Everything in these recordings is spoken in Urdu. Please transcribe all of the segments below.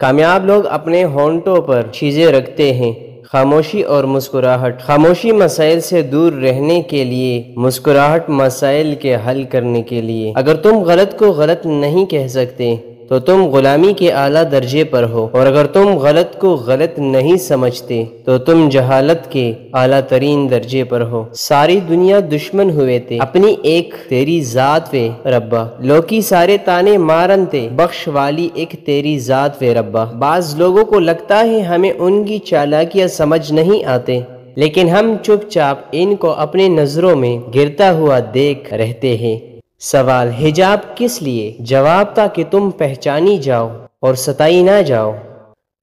کامیاب لوگ اپنے ہونٹوں پر چیزیں رکھتے ہیں، خاموشی اور مسکراہٹ۔ خاموشی مسائل سے دور رہنے کے لیے، مسکراہٹ مسائل کے حل کرنے کے لیے۔ اگر تم غلط کو غلط نہیں کہہ سکتے تو تم غلامی کے اعلیٰ درجے پر ہو، اور اگر تم غلط کو غلط نہیں سمجھتے تو تم جہالت کے اعلیٰ ترین درجے پر ہو۔ ساری دنیا دشمن ہوئے تھے، اپنی ایک تیری ذات وے ربا، لوکی سارے تانے مارن تے، بخش والی ایک تیری ذات وے ربا۔ بعض لوگوں کو لگتا ہے ہمیں ان کی چالاکیاں سمجھ نہیں آتے، لیکن ہم چپ چاپ ان کو اپنی نظروں میں گرتا ہوا دیکھ رہتے ہیں۔ سوال: حجاب کس لیے؟ جواب: تاکہ تم پہچانی جاؤ اور ستائی نہ جاؤ۔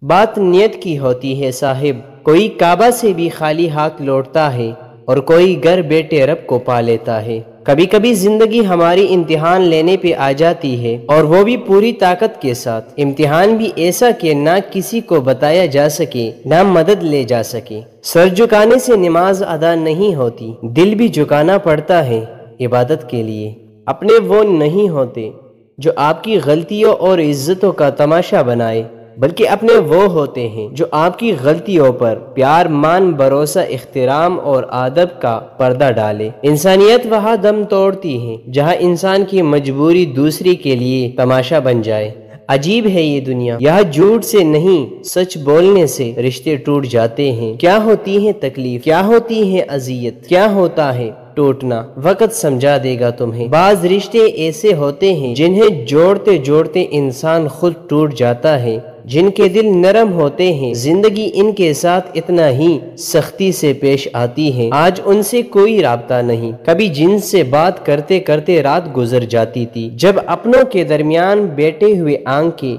بات نیت کی ہوتی ہے صاحب، کوئی کعبہ سے بھی خالی ہاتھ لوٹتا ہے اور کوئی گھر بیٹے رب کو پا لیتا ہے۔ کبھی کبھی زندگی ہماری امتحان لینے پہ آ جاتی ہے، اور وہ بھی پوری طاقت کے ساتھ۔ امتحان بھی ایسا کہ نہ کسی کو بتایا جا سکے، نہ مدد لے جا سکے۔ سر جھکانے سے نماز ادا نہیں ہوتی، دل بھی جھکانا پڑتا ہے عبادت کے لیے۔ اپنے وہ نہیں ہوتے جو آپ کی غلطیوں اور عزتوں کا تماشا بنائے، بلکہ اپنے وہ ہوتے ہیں جو آپ کی غلطیوں پر پیار، مان، بھروسہ، احترام اور ادب کا پردہ ڈالے۔ انسانیت وہاں دم توڑتی ہے جہاں انسان کی مجبوری دوسری کے لیے تماشا بن جائے۔ عجیب ہے یہ دنیا، یہاں جھوٹ سے نہیں سچ بولنے سے رشتے ٹوٹ جاتے ہیں۔ کیا ہوتی ہے تکلیف، کیا ہوتی ہے اذیت، کیا ہوتا ہے ٹوٹنا، وقت سمجھا دے گا تمہیں۔ بعض رشتے ایسے ہوتے ہیں جنہیں جوڑتے جوڑتے انسان خود ٹوٹ جاتا ہے۔ جن کے دل نرم ہوتے ہیں، زندگی ان کے ساتھ اتنا ہی سختی سے پیش آتی ہے۔ آج ان سے کوئی رابطہ نہیں، کبھی جن سے بات کرتے کرتے رات گزر جاتی تھی۔ جب اپنوں کے درمیان بیٹھے ہوئے آنکھیں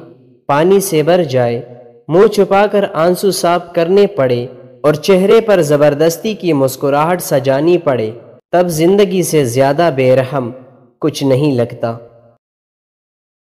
پانی سے بھر جائے، منہ چھپا کر آنسو صاف کرنے پڑے اور چہرے پر زبردستی کی مسکراہٹ سجانی پڑے، تب زندگی سے زیادہ بے رحم کچھ نہیں لگتا۔